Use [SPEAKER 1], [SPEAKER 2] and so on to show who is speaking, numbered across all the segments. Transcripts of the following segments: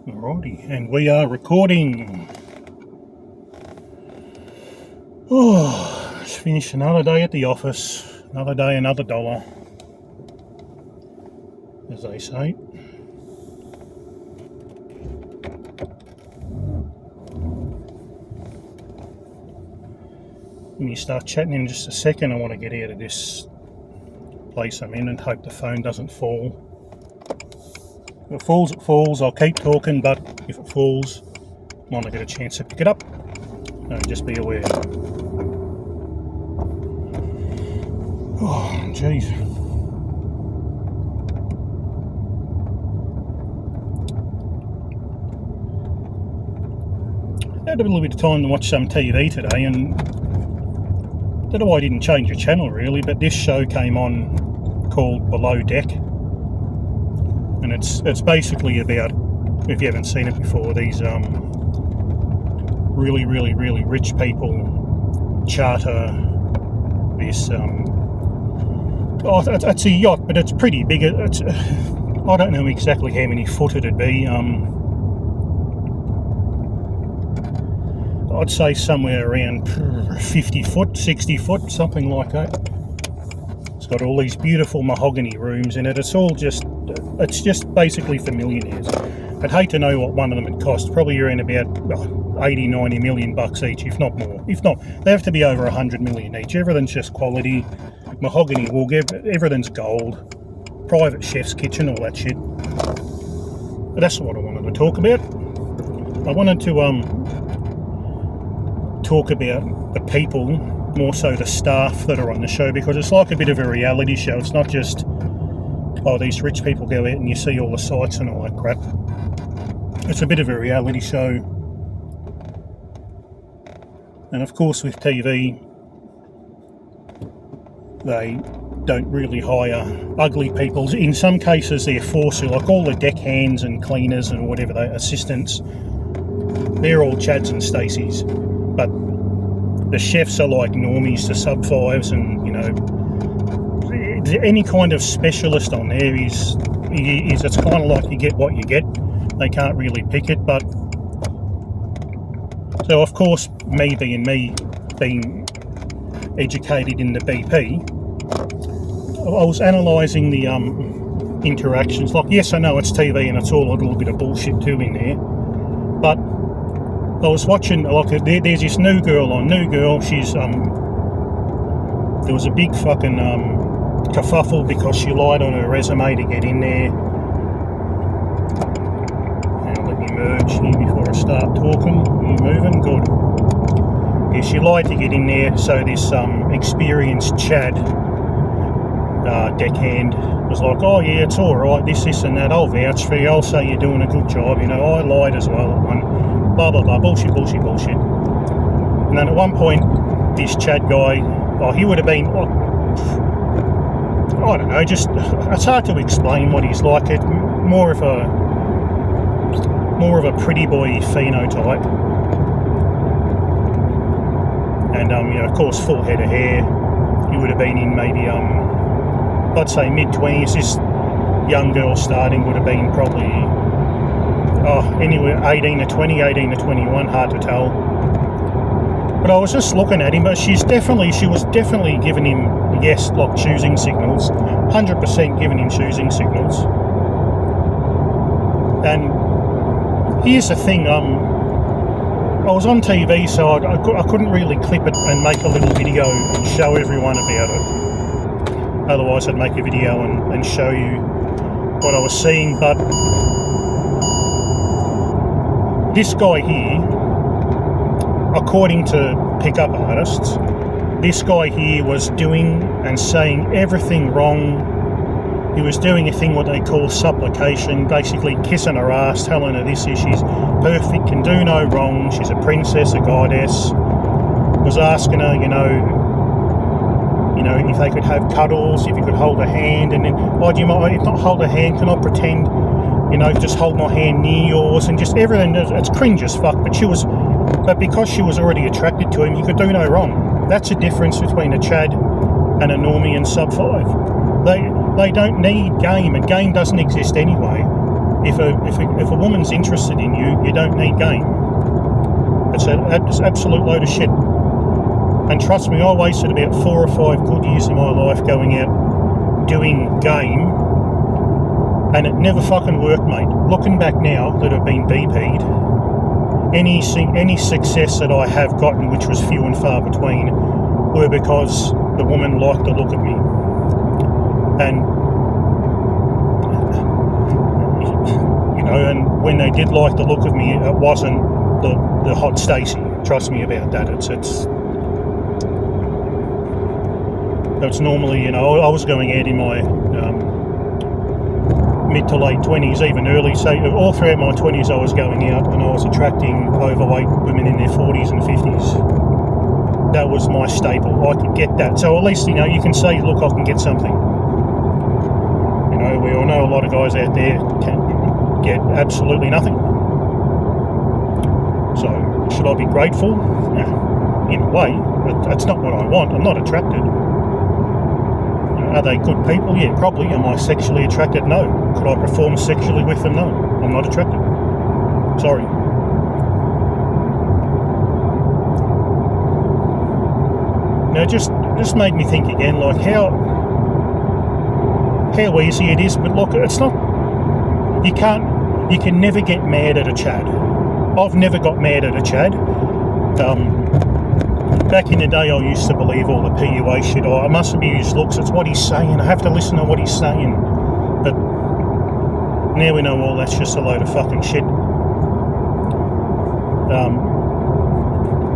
[SPEAKER 1] Alrighty, and we are recording. Oh, just finished another day at the office. Another day, another dollar, as they say. When you start chatting in just a second, I want to get out of this place I'm in and hope the phone doesn't fall. If it falls, it falls. I'll keep talking, but if it falls, I want to get a chance to pick it up. And just be aware. Oh, jeez. I had a little bit of time to watch some TV today, and I don't know why I didn't change the channel really, but this show came on called Below Deck. And it's basically about, if you haven't seen it before, these really rich people charter this. It's a yacht, but it's pretty big. I don't know exactly how many foot it'd be. I'd say somewhere around 50 foot, 60 foot, something like that. It's got all these beautiful mahogany rooms in it. It's just basically for millionaires. I'd hate to know what one of them would cost. Probably around about 80, 90 million bucks each, if not more. If not, they have to be over 100 million each. Everything's just quality, mahogany wood, everything's gold, private chef's kitchen, all that shit. But that's what I wanted to talk about. I wanted to talk about the people, more so the staff that are on the show, because it's like a bit of a reality show. It's not just, oh, these rich people go out and you see all the sights and all that crap. It's a bit of a reality show. And of course with TV, they don't really hire ugly people. In some cases they're forced to, like all the deckhands and cleaners and whatever, they assistants, they're all Chads and Stacys. But the chefs are like normies to sub-5s, and you know, any kind of specialist on there is it's kind of like you get what you get. They can't really pick it. But so of course, me being educated in the BP, I was analysing the interactions. Like, yes, I know it's TV and it's all a little bit of bullshit too in there, but I was watching, like, there's this New Girl, she's, there was a big fucking kerfuffle because she lied on her resume to get in there. Now let me merge here before I start talking. Are you moving? Good. Yeah, she lied to get in there, so this experienced Chad deckhand was like, oh yeah, it's alright, this and that, I'll vouch for you, I'll say you're doing a good job, you know, I lied as well at one. Blah blah blah, bullshit. And then at one point, this Chad guy, he would have been, I don't know, just, it's hard to explain what he's like. It's more of a pretty boy phenotype, and you know, of course, full head of hair. He would have been in maybe I'd say mid-20s. This young girl starting would have been probably anywhere 18 to 21, hard to tell. But I was just looking at him, but she was definitely giving him, yes, like choosing signals, 100% giving him choosing signals. And here's the thing, I was on TV, so I couldn't really clip it and make a little video and show everyone about it. Otherwise I'd make a video and show you what I was seeing. But this guy here, according to pickup artists, this guy here was doing and saying everything wrong. He was doing a thing what they call supplication, basically kissing her ass, telling her she's perfect, can do no wrong, she's a princess, a goddess. Was asking her, you know, if they could have cuddles, if you could hold a hand, and then, do you mind, if not hold a hand, can I pretend, you know, just hold my hand near yours, and just everything. It's cringe as fuck, but because she was already attracted to him, he could do no wrong. That's the difference between a Chad and a normie and sub-5. They don't need game, and game doesn't exist anyway. if a woman's interested in you, you don't need game. It's an absolute load of shit. And trust me, I wasted about 4 or 5 good years of my life going out doing game, and it never fucking worked, mate. Looking back now that I've been BP'd, any success that I have gotten, which was few and far between, were because the woman liked the look of me. And and when they did like the look of me, it wasn't the hot Stacey. Trust me about that. It's normally, I was going out in my mid to late 20s, even early, so all throughout my 20s I was going out and I was attracting overweight women in their 40s and 50s. That was my staple. I could get that. So at least, you can say, look, I can get something. We all know a lot of guys out there can get absolutely nothing. So should I be grateful? Nah, in a way, but that's not what I want. I'm not attracted. Are they good people? Yeah, probably. Am I sexually attracted? No. Could I perform sexually with them? No. I'm not attracted. Sorry. Now, just made me think again, like how easy it is. But look, it's not. You can never get mad at a Chad. I've never got mad at a Chad. Back in the day, I used to believe all the PUA shit. I mustn't be his looks. It's what he's saying. I have to listen to what he's saying. But now we know all that's just a load of fucking shit.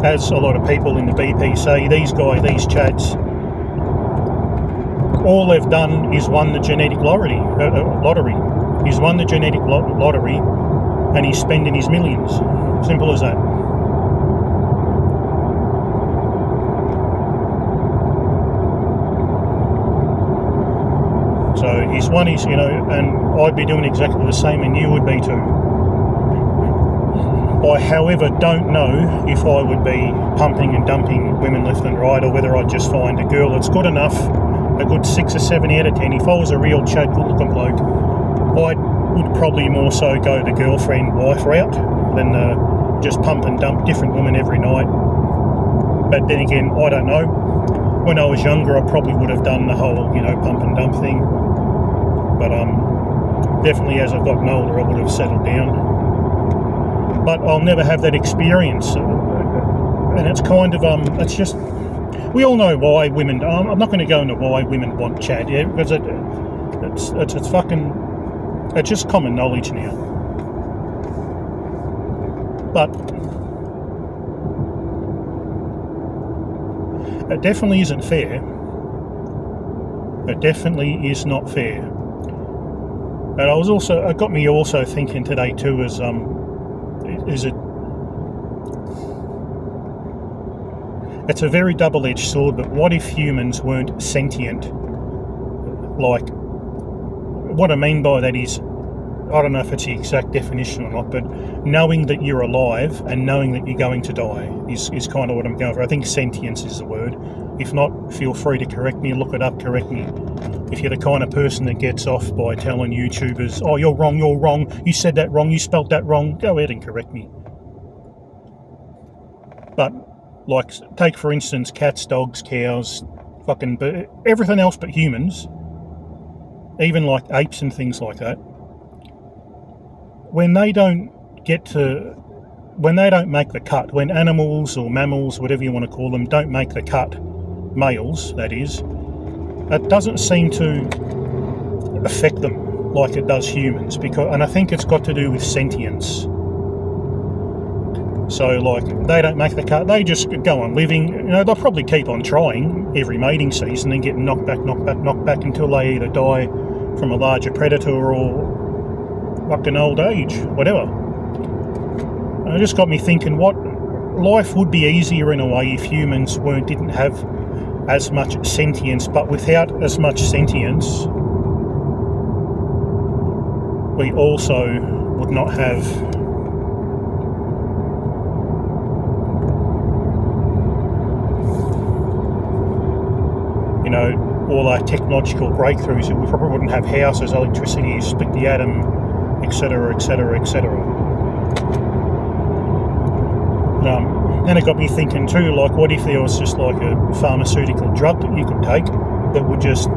[SPEAKER 1] As a lot of people in the BP say, these Chads, all they've done is won the genetic lottery. He's won the genetic lottery, and he's spending his millions. Simple as that. So he's won his, and I'd be doing exactly the same, and you would be too. I, however, don't know if I would be pumping and dumping women left and right, or whether I'd just find a girl that's good enough, a good 6 or 7 out of 10. If I was a real Chad good-looking bloke, I would probably more so go the girlfriend-wife route than just pump and dump different women every night. But then again, I don't know. When I was younger, I probably would have done the whole, pump and dump thing. But definitely as I've gotten older, I would have settled down. But I'll never have that experience. And it's kind of, it's just, we all know why women, I'm not going to go into why women want Chad, because it's fucking, it's just common knowledge now. But it definitely isn't fair. It definitely is not fair. And it got me also thinking today too, it's a very double-edged sword, but what if humans weren't sentient? Like, what I mean by that is, I don't know if it's the exact definition or not, but knowing that you're alive and knowing that you're going to die is kind of what I'm going for. I think sentience is the word. If not, feel free to correct me, look it up, correct me. If you're the kind of person that gets off by telling YouTubers, oh, you're wrong, you said that wrong, you spelt that wrong, go ahead and correct me. But, like, take for instance cats, dogs, cows, fucking everything else but humans, even like apes and things like that. When they don't make the cut, when animals or mammals, whatever you want to call them, don't make the cut, males that is, it doesn't seem to affect them like it does humans, and I think it's got to do with sentience. So, like, they don't make the cut, they just go on living. They'll probably keep on trying every mating season and get knocked back until they either die from a larger predator or fucking old age, whatever. And it just got me thinking, what life would be easier in a way if humans didn't have as much sentience, but without as much sentience, we also would not have all our technological breakthroughs. We probably wouldn't have houses, electricity, split the atom, etc., etc., etc. Then it got me thinking too, like, what if there was just like a pharmaceutical drug that you could take that would just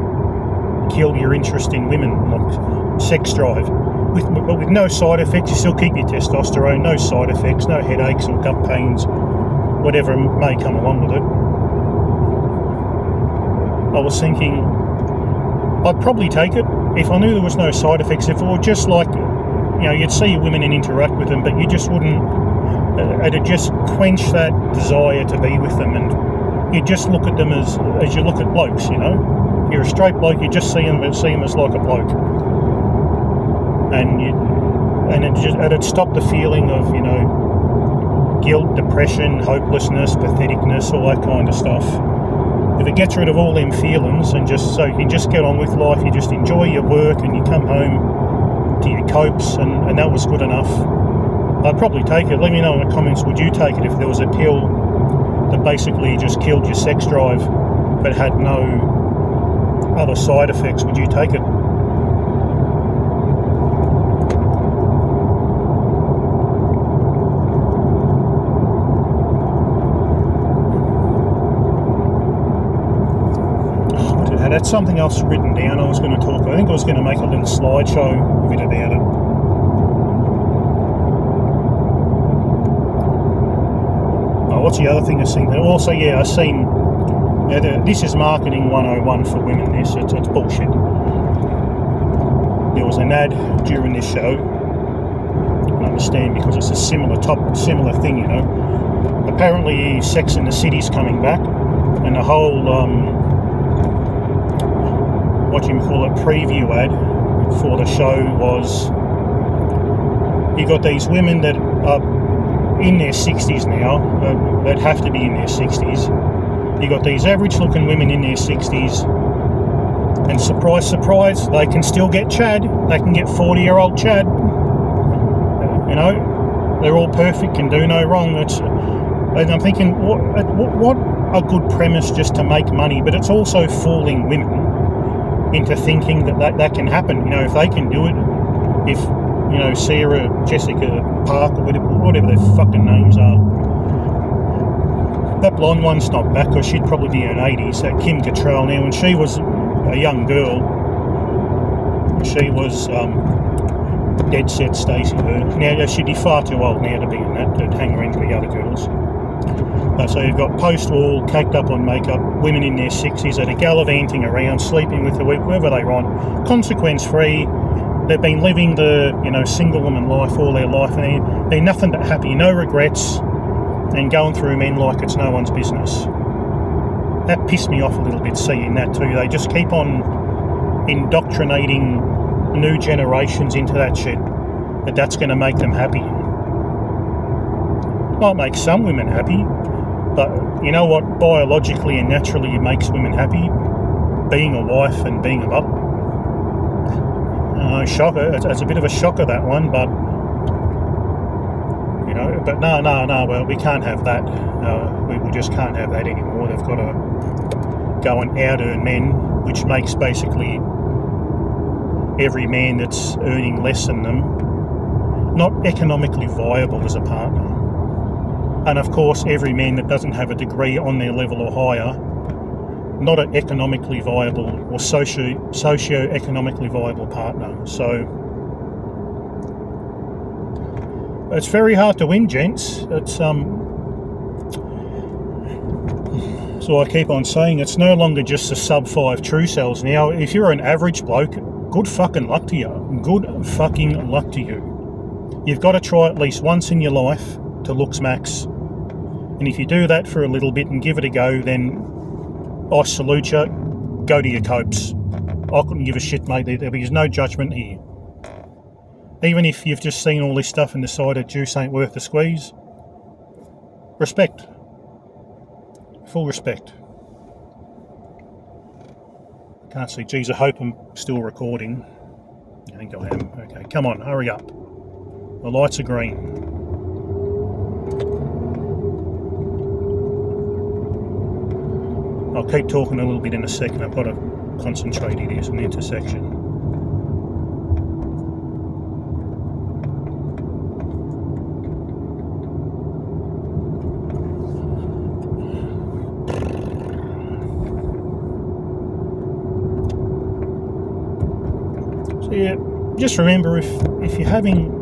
[SPEAKER 1] kill your interest in women, like sex drive, but with no side effects. You still keep your testosterone, no side effects, no headaches or gut pains, whatever may come along with it. I was thinking I'd probably take it if I knew there was no side effects. If it were just like, you'd see women and interact with them, but you just wouldn't, it'd just quench that desire to be with them, and you just look at them as you look at blokes. You're a straight bloke, you just see them as like a bloke, and it'd stop the feeling of guilt, depression, hopelessness, patheticness, all that kind of stuff. If it gets rid of all them feelings, and just so you can just get on with life, you just enjoy your work and you come home to your copes, and that was good enough, I'd probably take it. Let me know in the comments, would you take it if there was a pill that basically just killed your sex drive but had no other side effects? Would you take it? I had something else written down I was going to talk about. I think I was going to make a little slideshow bit about it. What's the other thing I've seen? Also, I've seen, this is marketing 101 for women, this. It's bullshit. There was an ad during this show, I understand, because it's a similar thing, Apparently Sex and the City's coming back, and the whole, preview ad for the show was, you got these women that are in their 60s now, they'd have to be in their 60s. You got these average looking women in their 60s, and surprise, surprise, they can still get Chad. They can get 40-year-old Chad. They're all perfect, can do no wrong. And I'm thinking, what a good premise just to make money, but it's also fooling women into thinking that can happen. If they can do it, if Sarah Jessica Parker, whatever their fucking names are. That blonde one's not back, because she'd probably be in her 80s. That Kim Cattrall, now, when she was a young girl, she was dead set Stacey Hearn. Now, she'd be far too old now to be in that, to hang around with the other girls. So you've got post-war, caked up on makeup, women in their 60s that are gallivanting around, sleeping with whoever they want, consequence-free. They've been living the, single woman life all their life, and they're nothing but happy, no regrets, and going through men like it's no one's business. That pissed me off a little bit, seeing that too. They just keep on indoctrinating new generations into that shit, that's going to make them happy. Might make some women happy, but you know what? Biologically and naturally it makes women happy, being a wife and being a mum. Shocker. It's a bit of a shocker, that one, but but no, well, we can't have that. We just can't have that anymore. They've got to go and out-earn men, which makes basically every man that's earning less than them not economically viable as a partner. And of course, every man that doesn't have a degree on their level or higher, not an economically viable or socio-economically viable partner. So it's very hard to win, gents. It's so I keep on saying, it's no longer just the sub-5 true cells. Now, if you're an average bloke, good fucking luck to you. Good fucking luck to you. You've got to try at least once in your life to looks max. And if you do that for a little bit and give it a go, then I salute you. Go to your copes. I couldn't give a shit, mate. There's no judgment here. Even if you've just seen all this stuff and decided juice ain't worth the squeeze, respect. Full respect. Can't see. Geez, I hope I'm still recording. I think I am. Okay, come on, hurry up. The lights are green. I'll keep talking a little bit in a second. I've got to concentrate. It is an intersection. just remember, if you're having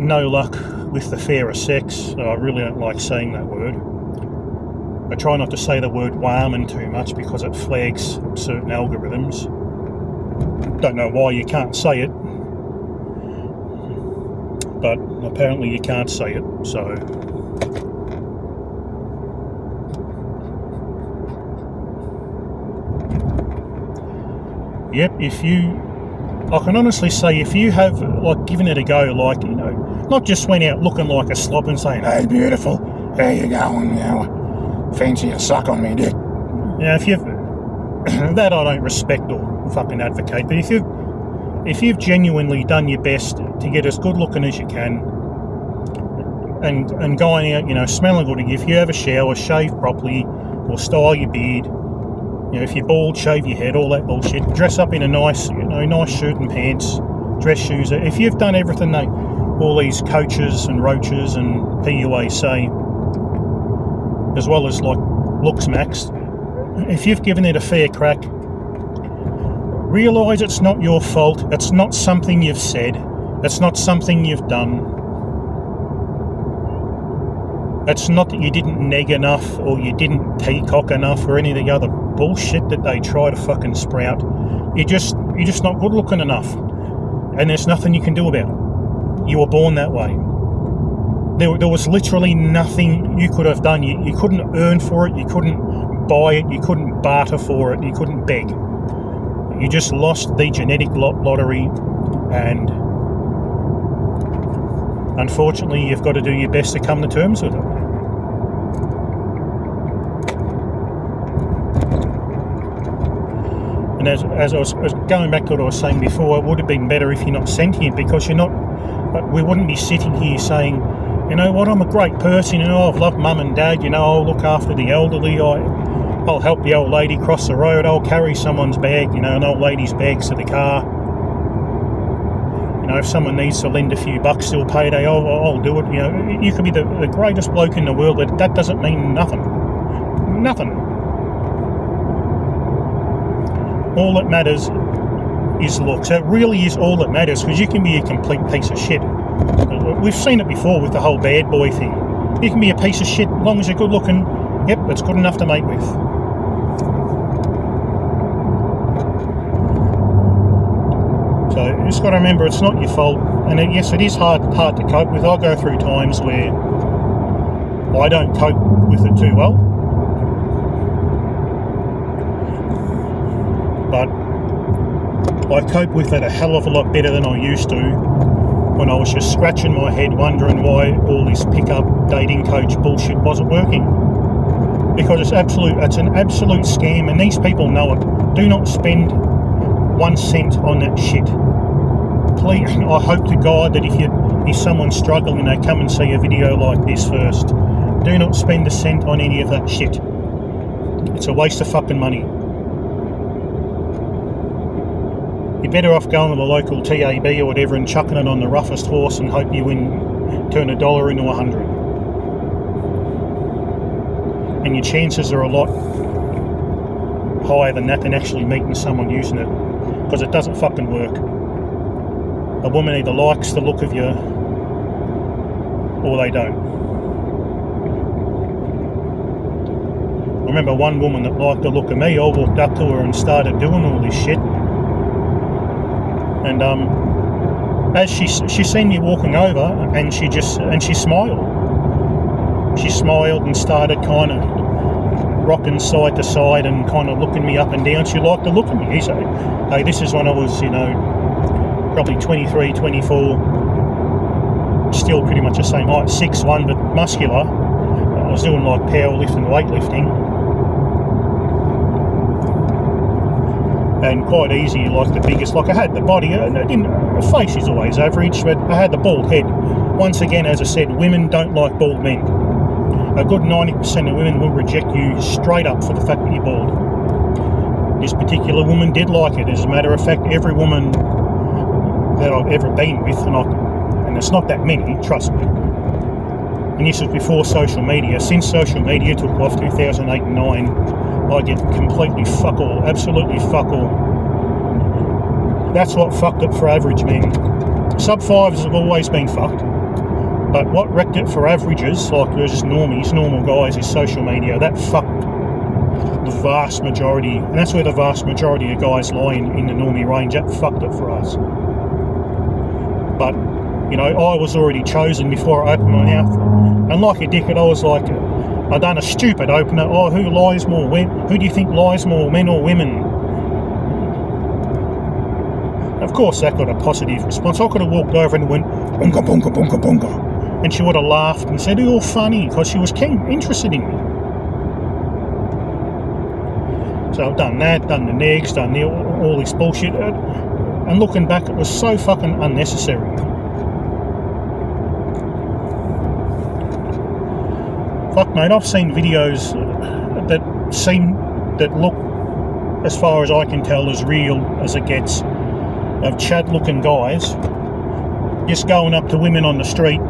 [SPEAKER 1] no luck with the fairer sex, I really don't like saying that word. I try not to say the word warming too much because it flags certain algorithms. Don't know why you can't say it, but apparently you can't say it, so... Yep, I can honestly say, if you have, like, given it a go, like, you know, not just went out looking like a slob and saying, "Hey, beautiful, how you going, you know, fancy a suck on me, dick." You know, if you've, that I don't respect or fucking advocate, but if you've genuinely done your best to get as good looking as you can, and going out, you know, smelling good, if you have a shower, shave properly, or style your beard, you know, if you're bald, shave your head, all that bullshit, dress up in a nice, you know, nice shirt and pants, dress shoes. If you've done everything all these coaches and roaches and PUA say, as well as like Looks Max, if you've given it a fair crack, realise it's not your fault, it's not something you've said, it's not something you've done. It's not that you didn't neg enough or you didn't peacock enough or any of the other bullshit that they try to fucking sprout. You're just not good looking enough, and there's nothing you can do about it. You were born that way. There was literally nothing you could have done. You couldn't earn for it, you couldn't buy it, you couldn't barter for it, you couldn't beg. You just lost the genetic lottery, and unfortunately you've got to do your best to come to terms with it. And as I was going back to what I was saying before, it would have been better if you're not sentient, because we wouldn't be sitting here saying, you know what, I'm a great person, you know, I've loved mum and dad, you know, I'll look after the elderly, I'll help the old lady cross the road, I'll carry someone's bag, you know, an old lady's bags to the car. You know, if someone needs to lend a few bucks till payday, I'll do it. You know, you could be the greatest bloke in the world, but that doesn't mean nothing. Nothing. All that matters is looks. It really is all that matters, because you can be a complete piece of shit. We've seen it before with the whole bad boy thing. You can be a piece of shit as long as you're good looking. Yep, it's good enough to mate with. So you just got to remember, it's not your fault, and yes, it is hard to cope with. I go through times where I don't cope with it too well, but I cope with it a hell of a lot better than I used to when I was just scratching my head wondering why all this pickup dating coach bullshit wasn't working. Because it's an absolute scam, and these people know it. Do not spend 1 cent on that shit. Please, I hope to God that if someone's struggling, they come and see a video like this first. Do not spend a cent on any of that shit. It's a waste of fucking money. You're better off going to the local TAB or whatever and chucking it on the roughest horse and hope you turn $1 into 100. And your chances are a lot higher than that than actually meeting someone using it, because it doesn't fucking work. A woman either likes the look of you or they don't. I remember one woman that liked the look of me. I walked up to her and started doing all this shit, and as she seen me walking over, and she smiled. She smiled and started kind of rocking side to side and kind of looking me up and down. She liked the look of me. So, hey, this is when I was, you know, probably 23, 24, still pretty much the same height, 6'1", but muscular. I was doing like powerlifting, weightlifting, and quite easy, like the biggest. Like I had the body, the face is always average, but I had the bald head. Once again, as I said, women don't like bald men. A good 90% of women will reject you straight up for the fact that you're bald. This particular woman did like it. As a matter of fact, every woman that I've ever been with, and it's not that many, trust me, and this was before social media. Since social media took off 2008 and 9, I get completely fuck all, absolutely fuck all, That's what fucked it for average men. Sub-5s have always been fucked. But what wrecked it for averages, like there's just normies, normal guys, is social media. That fucked the vast majority, and that's where the vast majority of guys lie in the normie range. That fucked it for us. But, you know, I was already chosen before I opened my mouth. And like a dickhead, I was like, I done a stupid opener. Oh, who lies more? Who do you think lies more, men or women? Of course, that got a positive response. I could have walked over and went, bunga, bunga, bunga, bunga. And she would have laughed and said, you're funny, because she was interested in me. So I've done that, done the negs, done all this bullshit. And looking back, it was so fucking unnecessary. Fuck, mate, I've seen videos that look, as far as I can tell, as real as it gets, of Chad-looking guys just going up to women on the street,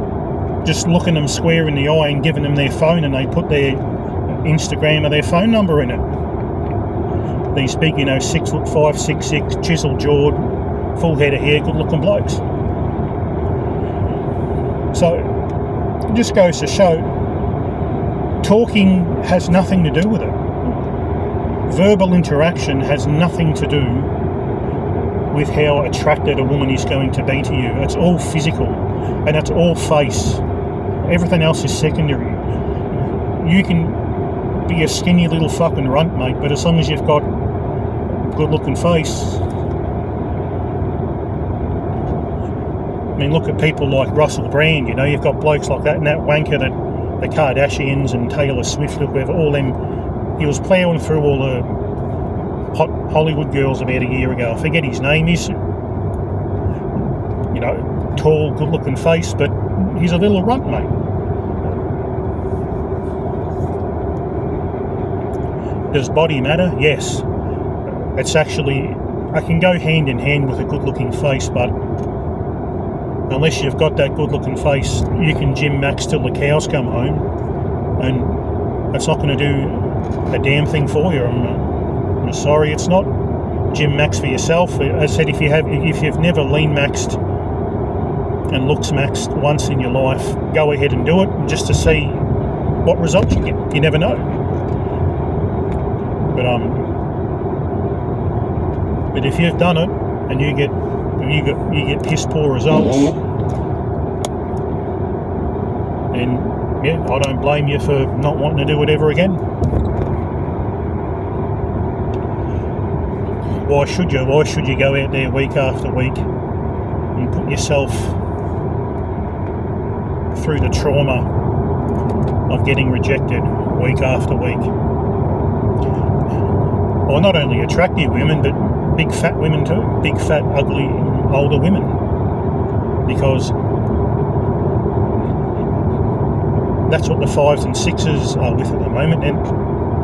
[SPEAKER 1] just looking them square in the eye and giving them their phone, and they put their Instagram or their phone number in it. These big, 6'5", 6'6", chisel-jawed, full head of hair, good-looking blokes. So, it just goes to show, talking has nothing to do with it. Verbal interaction has nothing to do with how attracted a woman is going to be to you. It's all physical, and it's all face. Everything else is secondary. You can be a skinny little fucking runt, mate, but as long as you've got a good-looking face. I mean, look at people like Russell Brand, you've got blokes like that, and that wanker that the Kardashians and Taylor Swift, whoever, all them, he was ploughing through all the hot Hollywood girls about a year ago. I forget his name. He's, tall, good-looking face, but he's a little runt, mate. Does body matter? Yes. It's actually, I can go hand in hand with a good-looking face, but unless you've got that good-looking face, you can gym max till the cows come home, and that's not going to do a damn thing for you. I'm sorry, it's not. Gym max for yourself. As I said, if you've never lean maxed and looks maxed once in your life, go ahead and do it, just to see what results you get. You never know. But if you've done it and you get piss poor results, then yeah, I don't blame you for not wanting to do it ever again. Why should you? Why should you go out there week after week and put yourself through the trauma of getting rejected week after week? Well, not only attractive women, but big fat women too. Big fat, ugly, older women. Because that's what the 5s and 6s are with at the moment, and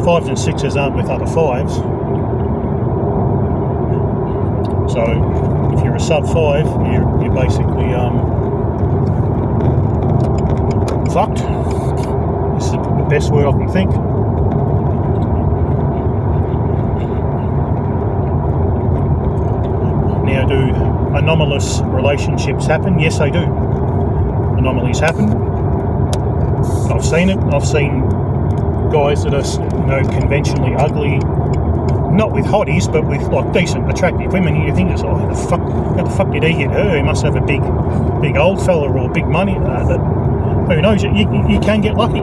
[SPEAKER 1] 5s and 6s aren't with other 5s. So if you're a sub-5, you're basically fucked. This is the best word I can think. Now, do anomalous relationships happen? Yes, they do. Anomalies happen. I've seen it. I've seen guys that are, conventionally ugly, not with hotties, but with like decent, attractive women. You think it's, how the fuck did he get her? He must have a big old fella or big money. But who knows? You can get lucky.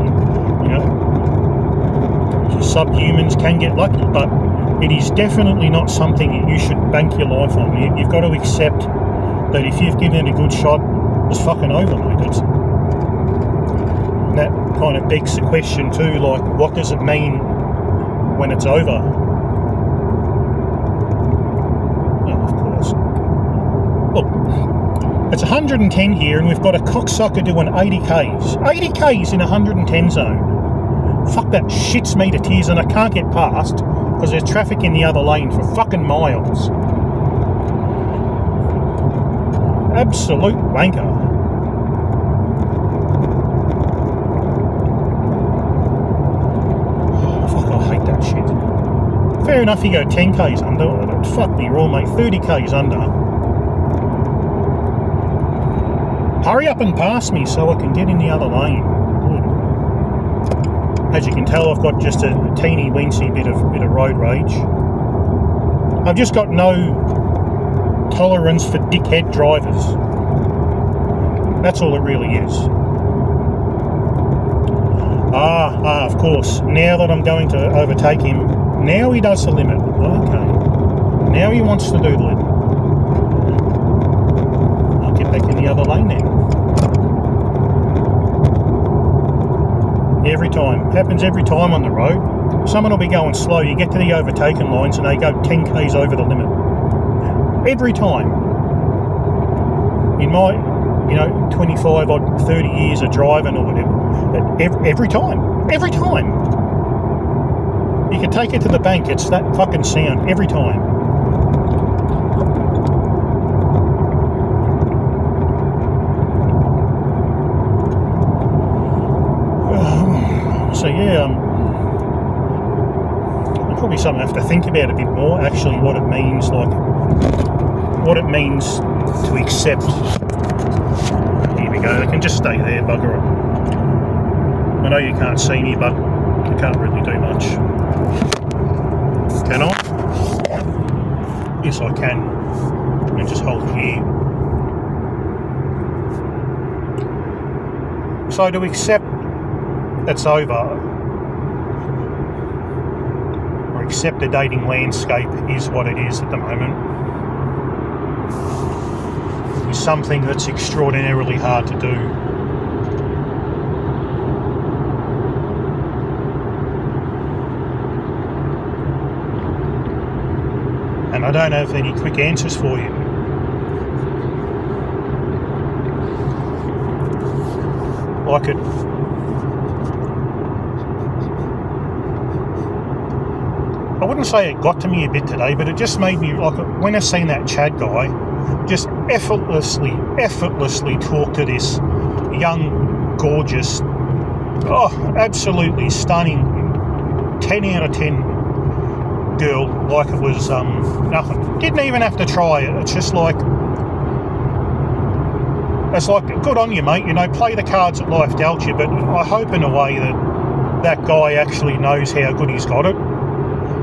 [SPEAKER 1] Subhumans can get lucky, but it is definitely not something that you should bank your life on. You've got to accept that if you've given it a good shot, it's fucking over, mate. And that kind of begs the question too, like, what does it mean when it's over? Well, of course. Look, it's 110 here, and we've got a cocksucker doing 80 Ks. 80 Ks in 110 zone. Fuck, that shits me to tears, and I can't get past because there's traffic in the other lane for fucking miles. Absolute wanker. Oh, fuck, I hate that shit. Fair enough, you go 10 Ks under. Fuck me raw, mate. 30 Ks under. Hurry up and pass me so I can get in the other lane. As you can tell, I've got just a teeny weensy bit of road rage. I've just got no tolerance for dickhead drivers. That's all it really is. Of course. Now that I'm going to overtake him, now he does the limit. Okay. Now he wants to do the limit. I'll get back in the other lane now. Every time. Happens every time on the road. Someone will be going slow. You get to the overtaken lines and they go 10 k's over the limit. Every time. In my, 25 or 30 years of driving or whatever. Every time. Every time. You can take it to the bank. It's that fucking sound. Every time. So yeah, probably something I have to think about a bit more, actually, what it means to accept. Here we go, they can just stay there, bugger it. I know you can't see me, but I can't really do much. Can I? Yes, I can. And just hold it here. So to accept that's over, or accept the dating landscape is what it is at the moment, is something that's extraordinarily hard to do. And I don't have any quick answers for you. I wouldn't say it got to me a bit today, but it just made me, when I seen that Chad guy just effortlessly talk to this young, gorgeous, absolutely stunning 10 out of 10 girl, like it was nothing. Didn't even have to try it. It's just like, good on you, mate, play the cards that life dealt you, but I hope in a way that guy actually knows how good he's got it.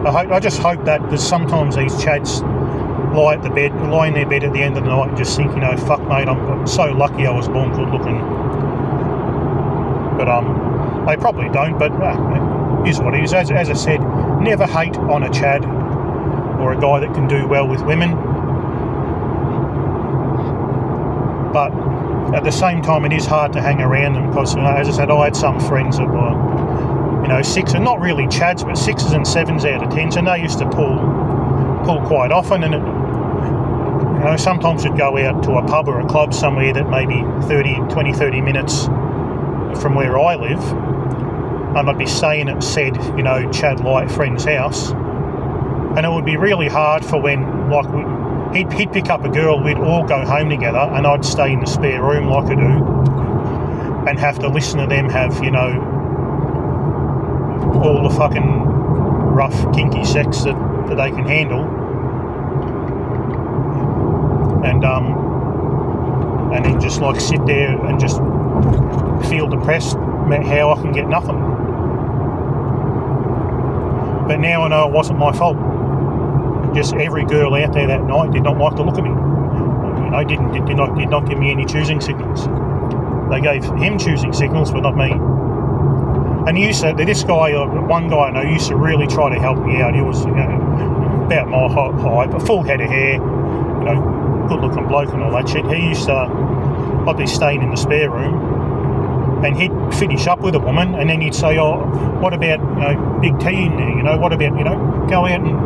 [SPEAKER 1] I just hope that, because sometimes these Chads lie in their bed at the end of the night and just think, fuck mate, I'm so lucky I was born good looking. But they probably don't, but it is what it is. As I said, never hate on a Chad or a guy that can do well with women. But at the same time, it is hard to hang around them because, as I said, I had some friends that were, six, and not really Chads, but 6s and 7s out of 10s, and they used to pull quite often, and sometimes we'd go out to a pub or a club somewhere that maybe 20-30 minutes from where I live, and I'd be staying at said, Chad Light friend's house, and it would be really hard for when, he'd pick up a girl, we'd all go home together, and I'd stay in the spare room like I do, and have to listen to them have, all the fucking rough, kinky sex that they can handle, and then just sit there and just feel depressed about how I can get nothing. But now I know it wasn't my fault. Just every girl out there that night did not like the look of me. Did not give me any choosing signals. They gave him choosing signals, but not me. And this guy, one guy I know, used to really try to help me out. He was, about my height, but full head of hair, good looking bloke and all that shit. He used to, I'd be staying in the spare room, and he'd finish up with a woman, and then he'd say, what about, Big T in there, what about, go out and,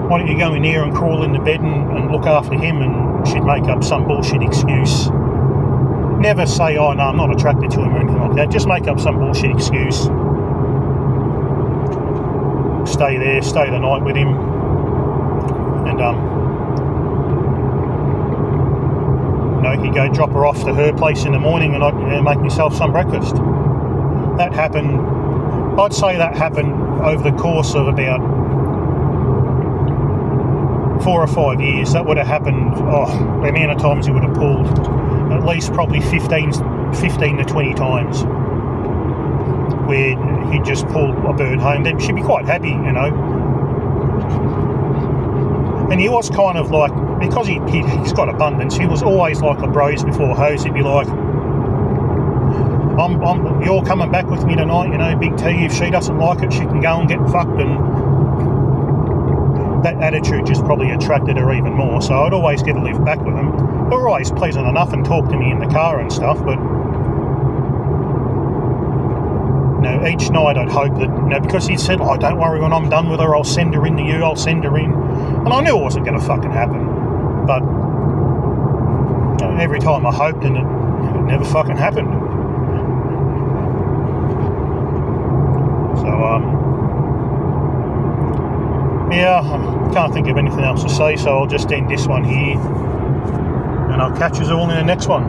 [SPEAKER 1] why don't you go in there and crawl in the bed and look after him? And she'd make up some bullshit excuse. Never say, no, I'm not attracted to him or anything like that. Just make up some bullshit excuse. Stay there, stay the night with him. And, he'd go drop her off to her place in the morning, and I'd make myself some breakfast. That happened, I'd say that happened over the course of about 4 or 5 years. That would have happened, the amount of times he would have pulled at least probably 15 to 20 times where he'd just pull a bird home. Then she'd be quite happy, you know. And he was kind of like, because he's got abundance, he was always like a bros before hoes. He'd be like, you're coming back with me tonight, you know, Big T. If she doesn't like it, she can go and get fucked. And that attitude just probably attracted her even more. So I'd always get to live back with him. They were always pleasant enough and talk to me in the car and stuff, but you know, each night I'd hope that, you know, because he said, oh, don't worry, when I'm done with her, I'll send her in to you, I'll send her in. And I knew it wasn't going to fucking happen. But you know, every time I hoped, and it never fucking happened. So, yeah, I can't think of anything else to say, so I'll just end this one here. And I'll catch you all in the next one.